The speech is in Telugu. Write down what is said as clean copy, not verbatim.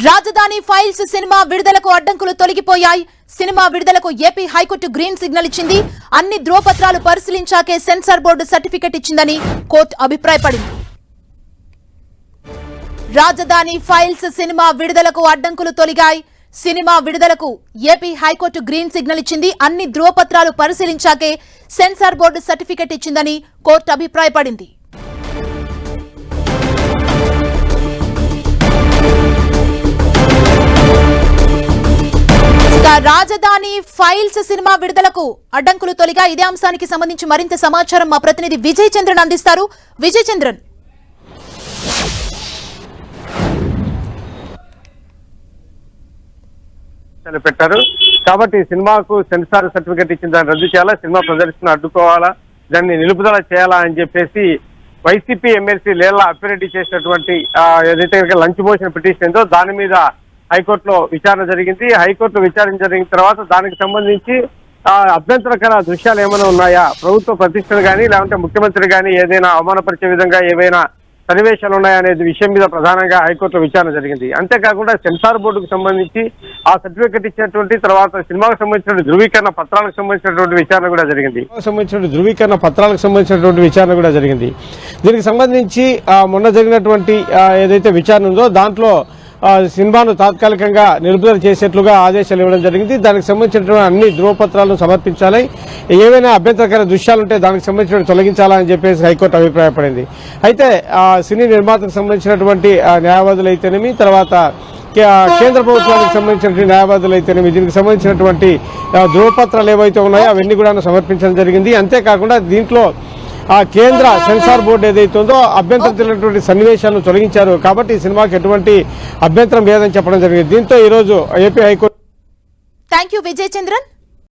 రాజధాని ఫైల్స్ సినిమా విడుదలకు అడ్డంకులు తొలగిపోయాయి. సినిమా విడుదలకు ఏపీ హైకోర్టు గ్రీన్ సిగ్నల్ ఇచ్చింది. అన్ని ధ్రువపత్రాలు పరిశీలించాకే సెన్సార్ బోర్డు సర్టిఫికెట్ ఇచ్చిందని కోర్టు అభిప్రాయపడింది. రాజధాని ఫైల్స్ సినిమా విడుదలకు అడ్డంకులు తొలగాయి. సినిమా విడుదలకు ఏపీ హైకోర్టు గ్రీన్ సిగ్నల్ ఇచ్చింది. అన్ని ధ్రువపత్రాలు పరిశీలించాకే సెన్సార్ బోర్డు సర్టిఫికెట్ ఇచ్చిందని కోర్టు అభిప్రాయపడింది. రాజధాని ఫైల్స్ సినిమా విడుదలకు అడ్డంకులు తొలగా. ఇదే అంశానికి సంబంధించి మరింత సమాచారం మా ప్రతినిధి విజయ్ చంద్రన్ అందిస్తారు. విజయ్ చంద్రన్, పెట్టారు కాబట్టి సినిమాకు సెన్సార్ సర్టిఫికెట్ ఇచ్చిన దాన్ని రద్దు చేయాలా, సినిమా ప్రదర్శన అడ్డుకోవాలా, దాన్ని నిలుపుదల చేయాలా అని చెప్పేసి వైసీపీ ఎమ్మెల్సీ లేళ్ల అప్పిరెడ్డి చేసినటువంటి ఏదైతే లంచ్ మోషన్ పిటిషన్ ఉందో దాని మీద హైకోర్టులో విచారణ జరిగింది. హైకోర్టులో విచారణ జరిగిన తర్వాత దానికి సంబంధించి అభ్యంతరకర దృశ్యాలు ఏమైనా ఉన్నాయా, ప్రభుత్వ ప్రతిష్టలు కానీ లేకుంటే ముఖ్యమంత్రి కానీ ఏదైనా అవమానపరిచే విధంగా ఏవైనా సన్నివేశాలు ఉన్నాయా అనేది విషయం మీద ప్రధానంగా హైకోర్టులో విచారణ జరిగింది. అంతేకాకుండా సెన్సార్ బోర్డుకు సంబంధించి ఆ సర్టిఫికెట్ ఇచ్చినటువంటి తర్వాత సినిమాకు సంబంధించిన ధృవీకరణ పత్రాలకు సంబంధించినటువంటి విచారణ కూడా జరిగింది. దీనికి సంబంధించి మొన్న జరిగినటువంటి ఏదైతే విచారణ ఉందో దాంట్లో సినిమాను తాత్కాలికంగా నిలుపుదల చేసేట్లుగా ఆదేశాలు ఇవ్వడం జరిగింది. దానికి సంబంధించినటువంటి అన్ని ధ్రువపత్రాలను సమర్పించాలి, ఏవైనా అభ్యంతరకర దృశ్యాలుంటే దానికి సంబంధించిన తొలగించాలని చెప్పేసి హైకోర్టు అభిప్రాయపడింది. అయితే సినీ నిర్మాతకు సంబంధించినటువంటి న్యాయవాదులు అయితేనేమి, తర్వాత కేంద్ర ప్రభుత్వానికి సంబంధించినటువంటి న్యాయవాదులు అయితేనేమి దీనికి సంబంధించినటువంటి ధ్రువపత్రాలు ఏవైతే ఉన్నాయో అవన్నీ కూడా సమర్పించడం జరిగింది. అంతేకాకుండా దీంట్లో కేంద్ర సెన్సార్ బోర్డు ఏదైతే ఉందో అభ్యంతరం తెలియనటువంటి సన్నివేశాలను తొలగించారు. కాబట్టి ఈ సినిమాకి ఎటువంటి అభ్యంతరం లేదని చెప్పడం జరిగింది. దీంతో ఈ రోజు AP high court. Thank you Vijay Chandran.